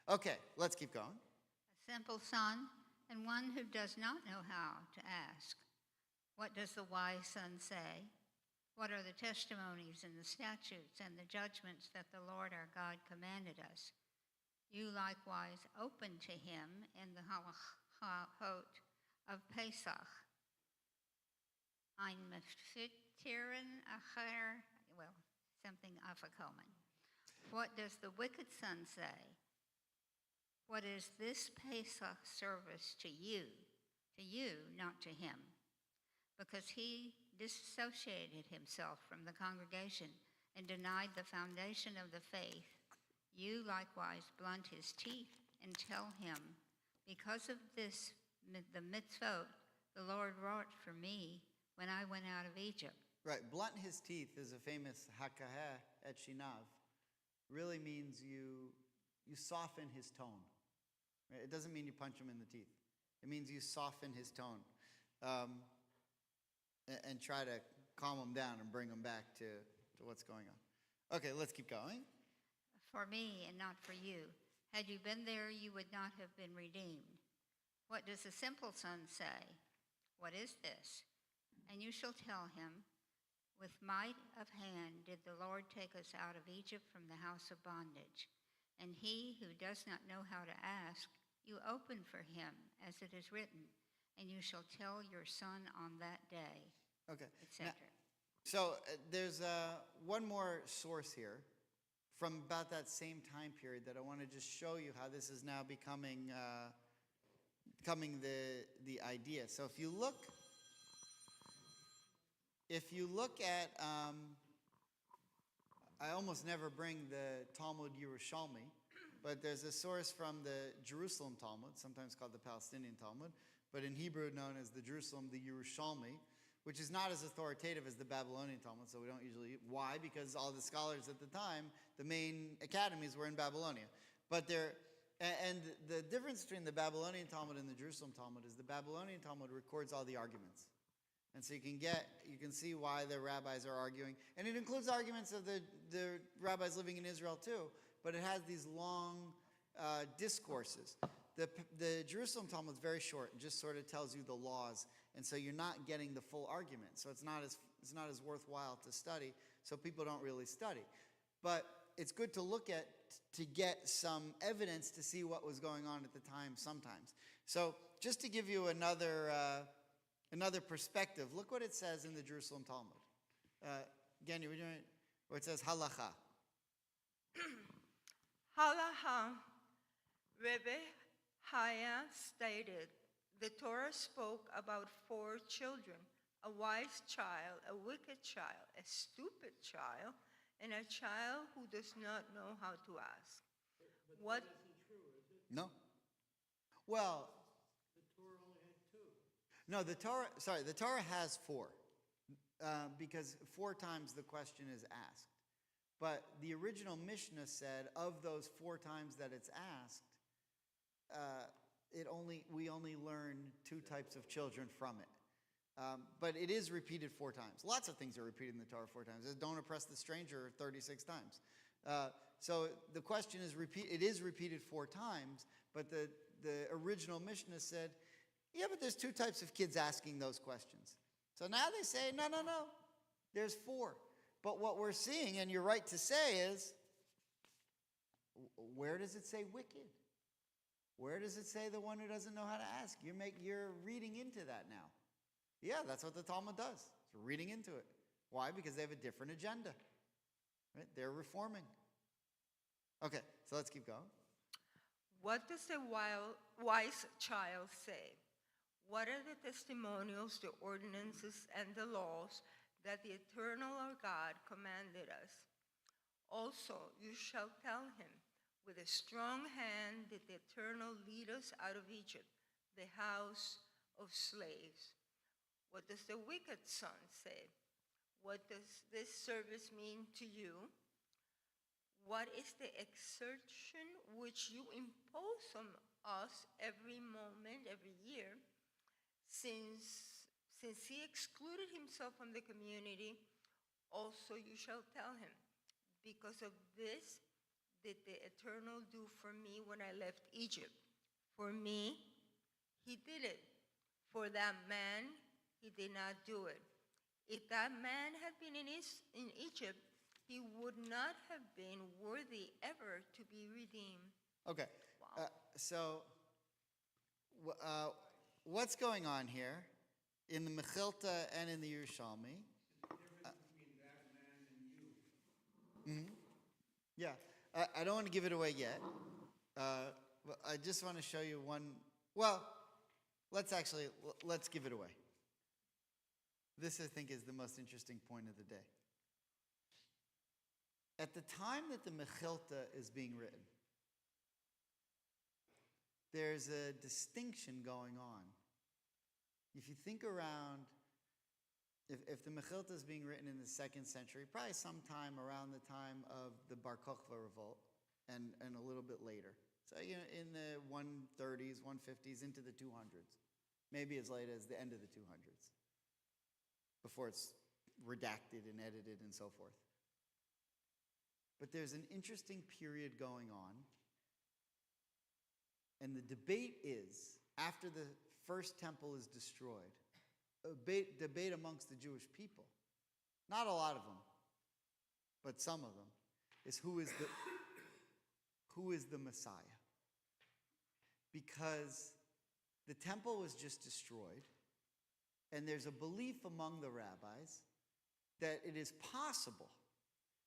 Okay, let's keep going. A simple son, and one who does not know how to ask. What does the wise son say? What are the testimonies and the statutes and the judgments that the Lord our God commanded us? You likewise open to him in the halachot of Pesach. Ein Meftirin Acher, well, something Afikomen. What does the wicked son say? What is this Pesach service to you, not to him? Because he disassociated himself from the congregation and denied the foundation of the faith, you likewise blunt his teeth and tell him, because of this, the mitzvot the Lord wrought for me when I went out of Egypt. Right, blunt his teeth is a famous hakaheh et shinav. Really means you soften his tone. Right? It doesn't mean you punch him in the teeth. It means you soften his tone and try to calm him down and bring him back to what's going on. Okay, let's keep going. For me and not for you. Had you been there, you would not have been redeemed. What does the simple son say? What is this? And you shall tell him, with might of hand did the Lord take us out of Egypt from the house of bondage. And he who does not know how to ask, you open for him, as it is written, and you shall tell your son on that day, Okay. etc. So there's one more source here from about that same time period that I want to just show you how this is now becoming the idea. So if you look at, I almost never bring the Talmud Yerushalmi, but there's a source from the Jerusalem Talmud, sometimes called the Palestinian Talmud, but in Hebrew known as the Jerusalem, the Yerushalmi, which is not as authoritative as the Babylonian Talmud, so we don't usually. Why? Because all the scholars at the time, the main academies were in Babylonia. But and the difference between the Babylonian Talmud and the Jerusalem Talmud is the Babylonian Talmud records all the arguments. And so you can see why the rabbis are arguing. And it includes arguments of the rabbis living in Israel too, but it has these long discourses. The Jerusalem Talmud is very short and just sort of tells you the laws, and so you're not getting the full argument. So it's not as worthwhile to study, so people don't really study. But it's good to look at to get some evidence to see what was going on at the time sometimes. So just to give you another perspective, look what it says in the Jerusalem Talmud. Again, Or it says halacha. Halacha, Rebbe Haya stated, the Torah spoke about 4 children, a wise child, a wicked child, a stupid child, and a child who does not know how to ask. What? No. Well, The Torah only had 2. no, the Torah has 4. Because 4 times the question is asked. But the original Mishnah said of those 4 times that it's asked, we only learn 2 types of children from it. But it is repeated 4 times. Lots of things are repeated in the Torah 4 times. Don't oppress the stranger 36 times. So the question is it is repeated 4 times, but the original Mishnah said, yeah, but there's 2 types of kids asking those questions. So now they say, no, there's 4. But what we're seeing, and you're right to say, is, where does it say wicked? Where does it say the one who doesn't know how to ask? You're reading into that now. Yeah, that's what the Talmud does. It's reading into it. Why? Because they have a different agenda. Right? They're reforming. Okay, so let's keep going. What does the wise child say? What are the testimonials, the ordinances, and the laws that the eternal our God commanded us? Also, you shall tell him, with a strong hand did the eternal lead us out of Egypt, the house of slaves. What does the wicked son say? What does this service mean to you? What is the exertion which you impose on us every moment, every year? Since he excluded himself from the community, also you shall tell him, because of this did the Eternal do for me when I left Egypt. For me, he did it. For that man, he did not do it. If that man had been in Egypt, he would not have been worthy ever to be redeemed. Okay, Wow. so what's going on here in the Mechilta and in the Yerushalmi? Between that man and you. Yeah, I don't want to give it away yet. I just want to show you one. Well, let's give it away. This, I think, is the most interesting point of the day. At the time that the Mechilta is being written, there's a distinction going on. If you think around, if the Mechilta is being written in the 2nd century, probably sometime around the time of the Bar Kokhba revolt, and a little bit later. So, in the 130s, 150s, into the 200s. Maybe as late as the end of the 200s, before it's redacted and edited and so forth. But there's an interesting period going on, and the debate is, after the first temple is destroyed, a debate amongst the Jewish people, not a lot of them, but some of them, is who is the Messiah? Because the temple was just destroyed, and there's a belief among the rabbis that it is possible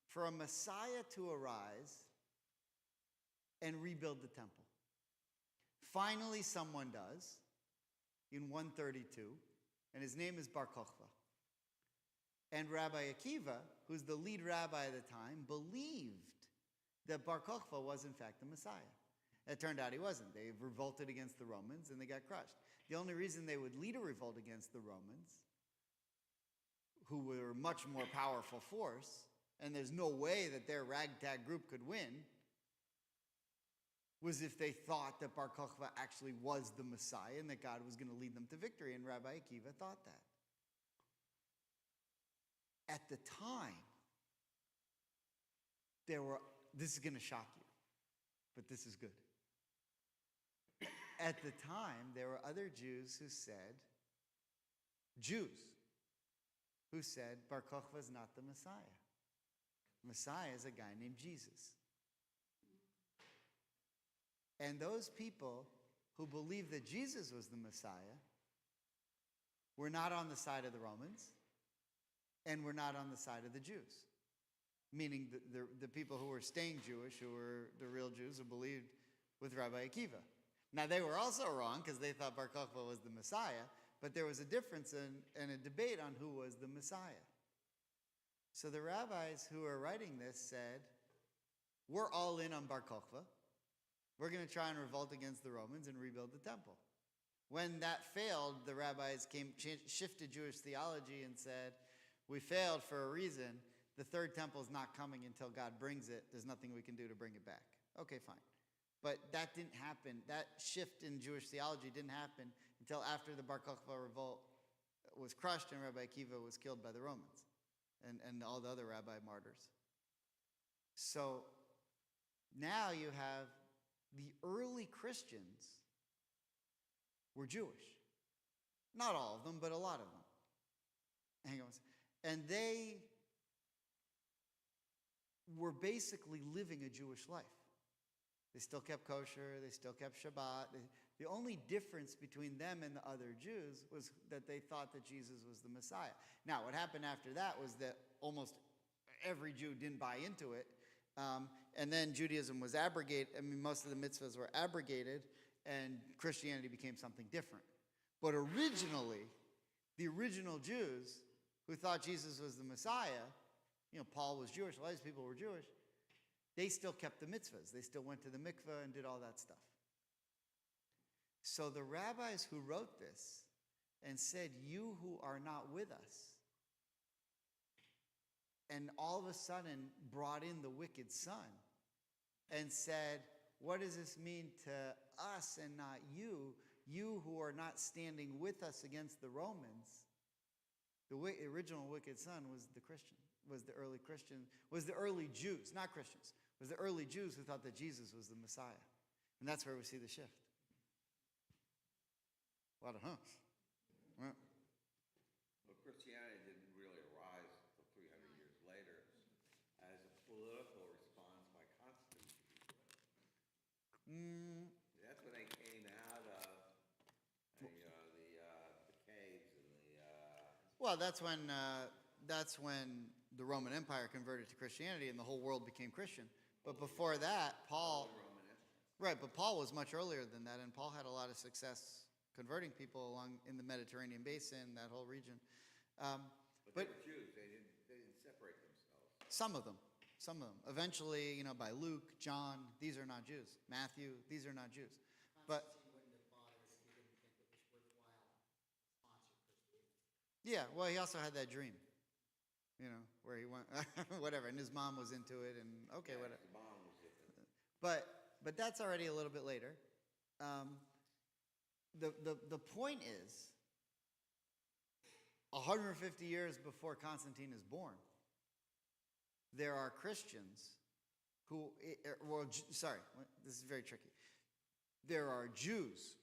for a Messiah to arise and rebuild the temple. Finally, someone does, in 132, and his name is Bar Kokhba. And Rabbi Akiva, who's the lead rabbi at the time, believed that Bar Kokhba was in fact the Messiah. It turned out he wasn't. They revolted against the Romans and they got crushed. The only reason they would lead a revolt against the Romans, who were a much more powerful force, and there's no way that their ragtag group could win, was if they thought that Bar Kokhba actually was the Messiah and that God was going to lead them to victory, and Rabbi Akiva thought that. At the time, this is going to shock you, but this is good. At the time, there were other Jews who said, Bar Kokhba is not the Messiah. Messiah is a guy named Jesus. And those people who believed that Jesus was the Messiah were not on the side of the Romans and were not on the side of the Jews. meaning the people who were staying Jewish, who were the real Jews who believed with Rabbi Akiva. Now, they were also wrong because they thought Bar Kokhba was the Messiah, but there was a difference and a debate on who was the Messiah. So the rabbis who are writing this said, we're all in on Bar Kokhba. We're going to try and revolt against the Romans and rebuild the temple. When that failed, the rabbis shifted Jewish theology and said, we failed for a reason. The third temple is not coming until God brings it. There's nothing we can do to bring it back. Okay, fine. But that didn't happen. That shift in Jewish theology didn't happen until after the Bar Kokhba revolt was crushed and Rabbi Akiva was killed by the Romans and all the other rabbi martyrs. So now you have the early Christians were Jewish. Not all of them, but a lot of them. Hang on a second. And they were basically living a Jewish life. They still kept kosher, they still kept Shabbat. The only difference between them and the other Jews was that they thought that Jesus was the Messiah. Now, what happened after that was that almost every Jew didn't buy into it. And then Judaism was abrogated. I mean, most of the mitzvahs were abrogated, and Christianity became something different. But originally, the original Jews who thought Jesus was the Messiah, Paul was Jewish, a lot of these people were Jewish, they still kept the mitzvahs. They still went to the mikveh and did all that stuff. So the rabbis who wrote this and said, you who are not with us, and all of a sudden brought in the wicked son and said, what does this mean to us and not you? You who are not standing with us against the Romans. The original wicked son was the Christian, was the early Christian, was the early Jews, not Christians, was the early Jews who thought that Jesus was the Messiah. And that's where we see the shift. A lot of humps. Well, Christianity didn't really arise until 300 years later as a political response by Constantine. That's when they came out of the caves and well, that's when the Roman Empire converted to Christianity and the whole world became Christian. But before that, Paul, right? But Paul was much earlier than that, and Paul had a lot of success converting people along in the Mediterranean basin, that whole region. But they were Jews. They didn't separate themselves. Some of them. Eventually, by Luke, John, these are not Jews. Matthew, these are not Jews. But yeah, well, he also had that dream, where he went, whatever, and his mom was into it, and okay, Yeah, whatever. his mom was with him. But that's already a little bit later. The point is, 150 years before Constantine is born, there are Christians who, this is very tricky. There are Jews.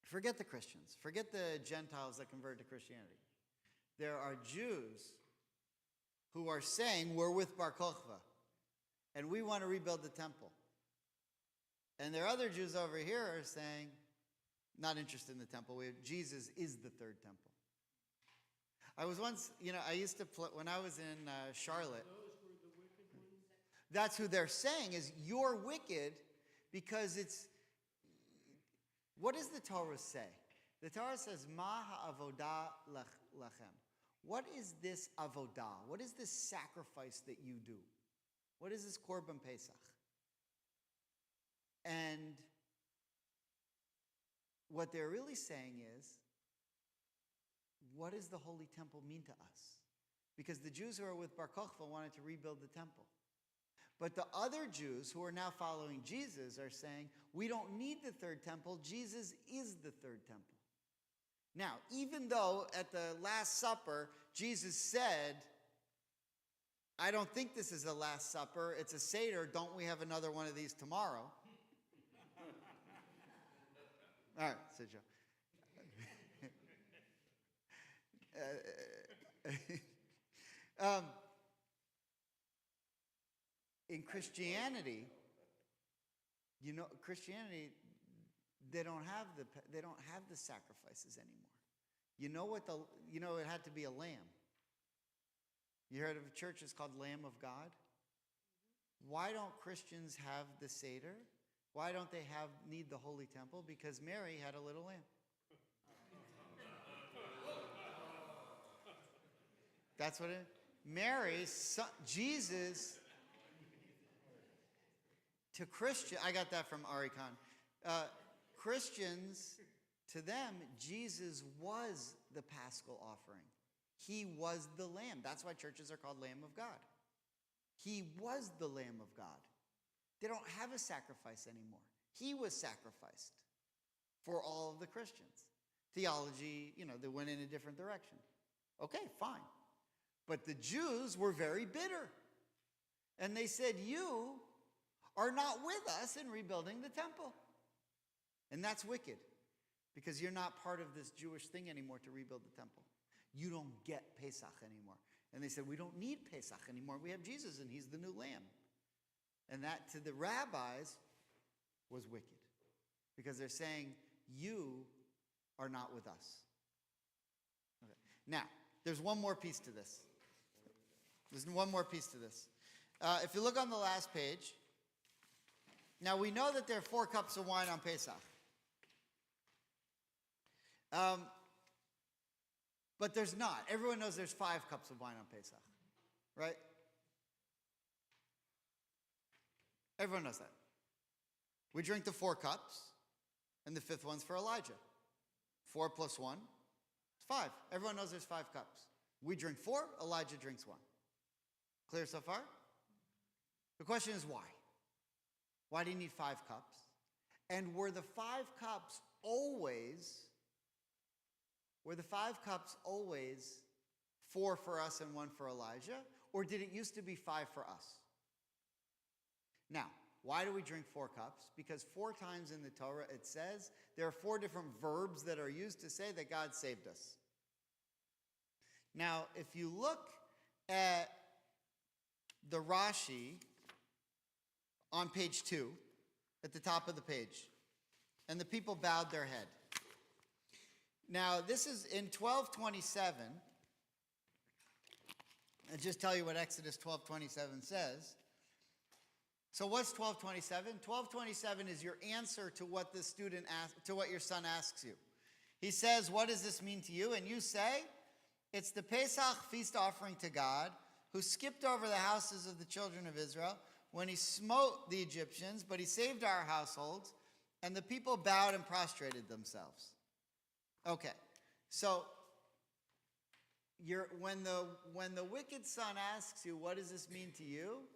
Forget the Christians. Forget the Gentiles that convert to Christianity. There are Jews who are saying, we're with Bar Kokhba, and we want to rebuild the temple. And there are other Jews over here who are saying, not interested in the temple. Jesus is the third temple. I was once, I used to play, when I was in Charlotte. Those were the wicked ones? That's who they're saying is, you're wicked because it's, what does the Torah say? The Torah says, Ma ha'avodah lachem. What is this avodah? What is this sacrifice that you do? What is this Korban Pesach? And what they're really saying is, what does the Holy Temple mean to us? Because the Jews who are with Bar Kokhba wanted to rebuild the temple. But the other Jews who are now following Jesus are saying, we don't need the third temple. Jesus is the third temple. Now, even though at the Last Supper, Jesus said, I don't think this is the Last Supper. It's a Seder. Don't we have another one of these tomorrow? All right, said Joe. In Christianity, Christianity, they don't have the sacrifices anymore. It had to be a lamb. You heard of churches called Lamb of God? Why don't Christians have the Seder? Why don't they need the Holy Temple? Because Mary had a little lamb. That's what it is. Mary, Jesus, to Christian, I got that from Ari Khan. Christians, to them, Jesus was the Paschal offering. He was the lamb. That's why churches are called Lamb of God. He was the Lamb of God. They don't have a sacrifice anymore. He was sacrificed for all of the Christians. Theology, they went in a different direction. Okay, fine. But the Jews were very bitter. And they said, you are not with us in rebuilding the temple. And that's wicked, because you're not part of this Jewish thing anymore to rebuild the temple. You don't get Pesach anymore. And they said, we don't need Pesach anymore. We have Jesus, and he's the new lamb. And that, to the rabbis, was wicked, because they're saying, you are not with us. Okay. Now, there's one more piece to this. There's one more piece to this. If you look on the last page, now we know that there are 4 cups of wine on Pesach. But there's not. Everyone knows there's 5 cups of wine on Pesach, right? Everyone knows that. We drink the 4 cups, and the 5th one's for Elijah. 4 plus 1 is 5. Everyone knows there's 5 cups. We drink 4, Elijah drinks 1. Clear so far? The question is why? Why do you need 5 cups? And were the 5 cups always 4 for us and 1 for Elijah? Or did it used to be 5 for us? Now, why do we drink 4 cups? Because 4 times in the Torah it says there are 4 different verbs that are used to say that God saved us. Now, if you look at the Rashi on page 2, at the top of the page, and the people bowed their head. Now, this is in 12:27. I'll just tell you what Exodus 12:27 says. So what's 12:27? 12:27 is your answer to what the student to what your son asks you. He says, "What does this mean to you?" And you say, "It's the Pesach feast offering to God, who skipped over the houses of the children of Israel when he smote the Egyptians, but he saved our households." And the people bowed and prostrated themselves. Okay, so when the wicked son asks you, "What does this mean to you?"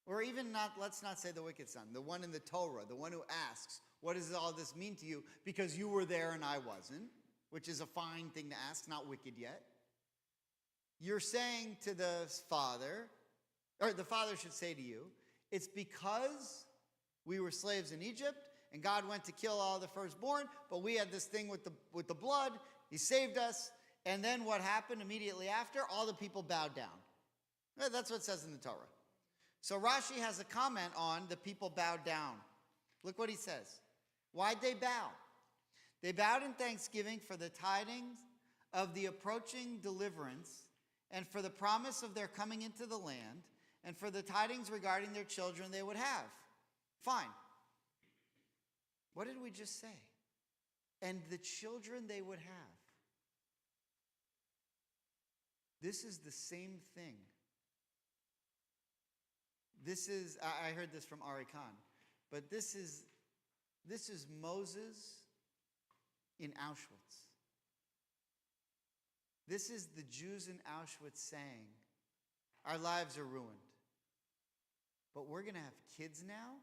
Or even not, let's not say the wicked son, the one in the Torah, the one who asks, "What does all this mean to you?" Because you were there and I wasn't, which is a fine thing to ask, not wicked yet. You're saying to the father, or the father should say to you, "It's because we were slaves in Egypt, and God went to kill all the firstborn, but we had this thing with the blood. He saved us, and then what happened immediately after? All the people bowed down." That's what it says in the Torah. So Rashi has a comment on the people bowed down. Look what he says. Why'd they bow? They bowed in thanksgiving for the tidings of the approaching deliverance, and for the promise of their coming into the land, and for the tidings regarding their children they would have. Fine. What did we just say? And the children they would have. This is the same thing. I heard this from Ari Khan, but this is Moses in Auschwitz. This is the Jews in Auschwitz saying, our lives are ruined, but we're going to have kids now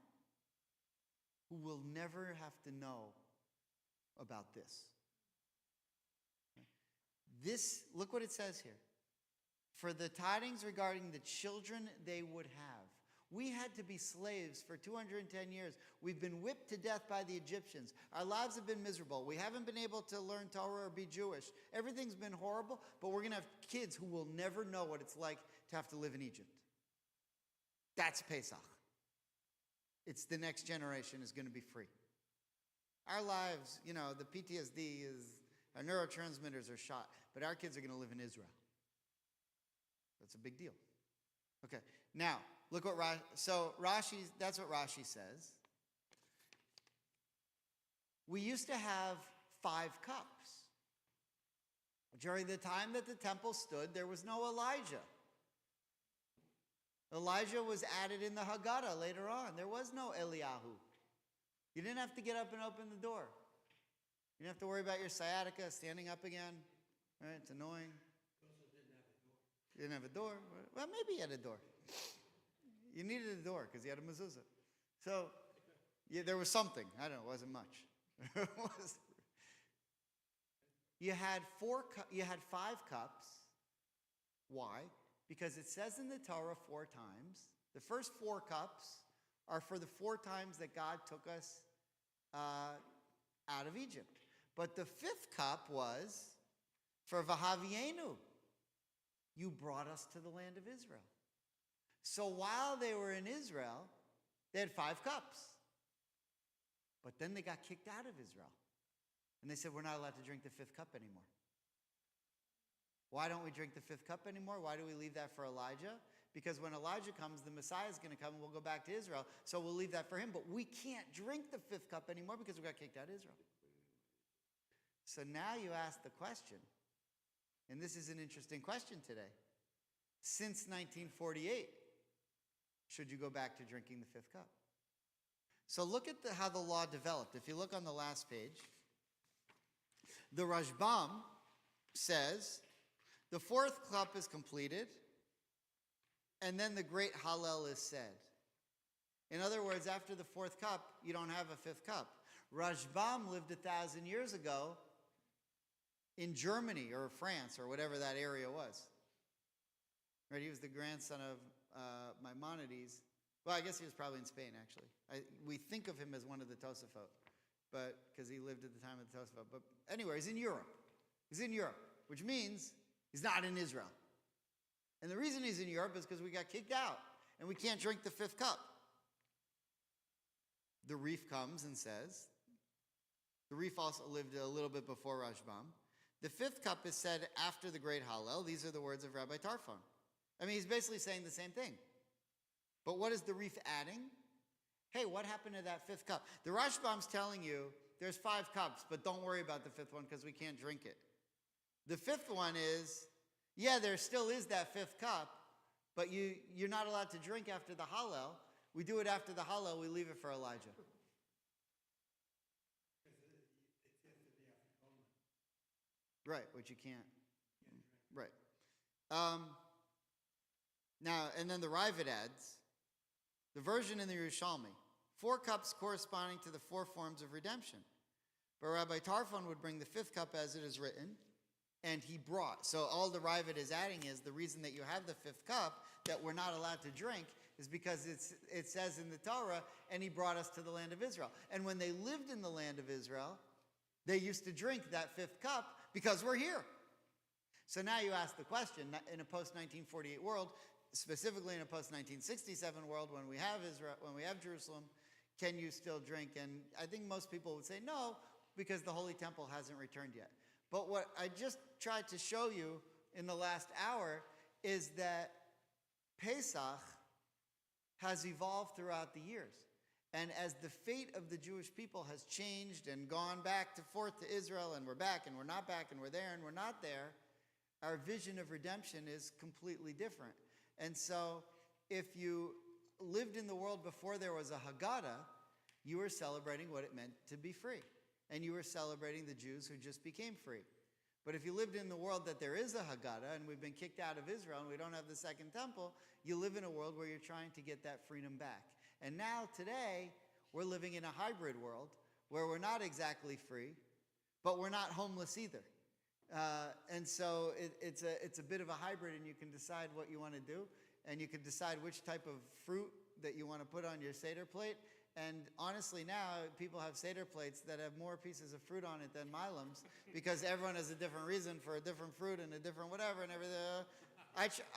who will never have to know about this. Look what it says here. For the tidings regarding the children they would have. We had to be slaves for 210 years. We've been whipped to death by the Egyptians. Our lives have been miserable. We haven't been able to learn Torah or be Jewish. Everything's been horrible, but we're going to have kids who will never know what it's like to have to live in Egypt. That's Pesach. It's the next generation is going to be free. Our lives, the PTSD is, our neurotransmitters are shot, but our kids are going to live in Israel. That's a big deal. Okay, now look what that's what Rashi says. We used to have 5 cups. During the time that the temple stood, there was no Elijah. Elijah was added in the Haggadah later on. There was no Eliyahu. You didn't have to get up and open the door. You didn't have to worry about your sciatica standing up again. Right? It's annoying. You didn't have a door. Well, maybe he had a door. You needed a door because he had a mezuzah. So yeah, there was something. I don't know. It wasn't much. You had 5 cups. Why? Because it says in the Torah 4 times. The first 4 cups are for the 4 times that God took us out of Egypt. But the 5th cup was for Vahavienu. You brought us to the land of Israel. So while they were in Israel, they had 5 cups. But then they got kicked out of Israel. And they said, we're not allowed to drink the 5th cup anymore. Why don't we drink the 5th cup anymore? Why do we leave that for Elijah? Because when Elijah comes, the Messiah is going to come and we'll go back to Israel. So we'll leave that for him. But we can't drink the 5th cup anymore because we got kicked out of Israel. So now you ask the question, and this is an interesting question today. Since 1948, should you go back to drinking the 5th cup? So look at how the law developed. If you look on the last page, the Rashbam says the 4th cup is completed, and then the great Hallel is said. In other words, after the 4th cup, you don't have a 5th cup. Rashbam lived 1,000 years ago in Germany or France or whatever that area was. Right? He was the grandson of Maimonides. Well, I guess he was probably in Spain, actually. We think of him as one of the Tosafot, but because he lived at the time of the Tosafot. But anyway, he's in Europe. He's in Europe, which means he's not in Israel. And the reason he's in Europe is because we got kicked out, and we can't drink the 5th cup. The Reef comes and says, the Reef also lived a little bit before Rashbam. The 5th cup is said after the great Hallel. These are the words of Rabbi Tarfon. I mean, he's basically saying the same thing. But what is the Reef adding? Hey, what happened to that 5th cup? The Rashbam's telling you there's 5 cups, but don't worry about the 5th one because we can't drink it. The 5th one is, yeah, there still is that 5th cup, but you're not allowed to drink after the Hallel. We do it after the Hallel, we leave it for Elijah. Right, which you can't. Right. Now, and then the Ravid adds, the version in the Yerushalmi, 4 cups corresponding to the 4 forms of redemption. But Rabbi Tarfon would bring the 5th cup as it is written, and he brought. So all the Ravid is adding is the reason that you have the 5th cup that we're not allowed to drink is because it says in the Torah, and he brought us to the land of Israel. And when they lived in the land of Israel, they used to drink that 5th cup because we're here. So now you ask the question, in a post-1948 world, specifically in a post-1967 world, when we have Israel, when we have Jerusalem, can you still drink? And I think most people would say no, because the Holy Temple hasn't returned yet. But what I just tried to show you in the last hour is that Pesach has evolved throughout the years. And as the fate of the Jewish people has changed and gone back to forth to Israel, and we're back and we're not back and we're there and we're not there, our vision of redemption is completely different. And so if you lived in the world before there was a Haggadah, you were celebrating what it meant to be free. And you were celebrating the Jews who just became free. But if you lived in the world that there is a Haggadah and we've been kicked out of Israel and we don't have the second temple, you live in a world where you're trying to get that freedom back. And now, today, we're living in a hybrid world where we're not exactly free, but we're not homeless either. And so it's a bit of a hybrid, and you can decide what you want to do, and you can decide which type of fruit that you want to put on your Seder plate. And honestly, now people have Seder plates that have more pieces of fruit on it than Milam's, because everyone has a different reason for a different fruit and a different whatever and everything.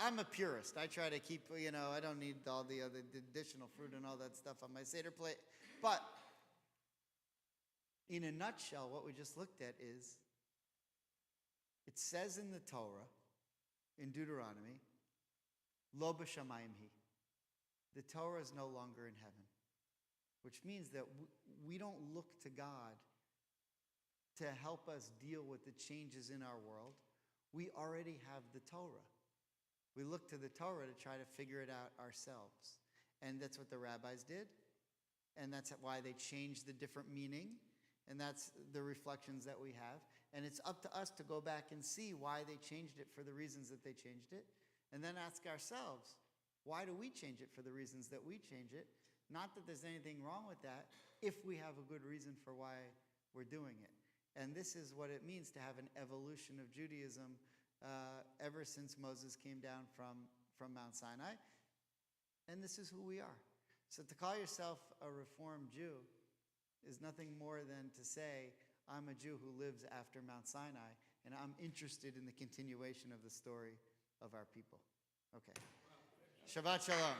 I'm a purist. I try to keep, I don't need all the other additional fruit and all that stuff on my Seder plate. But in a nutshell, what we just looked at is, it says in the Torah, in Deuteronomy, Lo b'shamayim hi. The Torah is no longer in heaven, which means that we don't look to God to help us deal with the changes in our world. We already have the Torah. We look to the Torah to try to figure it out ourselves. And that's what the rabbis did. And that's why they changed the different meaning. And that's the reflections that we have. And it's up to us to go back and see why they changed it for the reasons that they changed it. And then ask ourselves, why do we change it for the reasons that we change it? Not that there's anything wrong with that, if we have a good reason for why we're doing it. And this is what it means to have an evolution of Judaism ever since Moses came down from Mount Sinai. And this is who we are. So to call yourself a Reformed Jew is nothing more than to say, I'm a Jew who lives after Mount Sinai, and I'm interested in the continuation of the story of our people. Okay. Shabbat Shalom.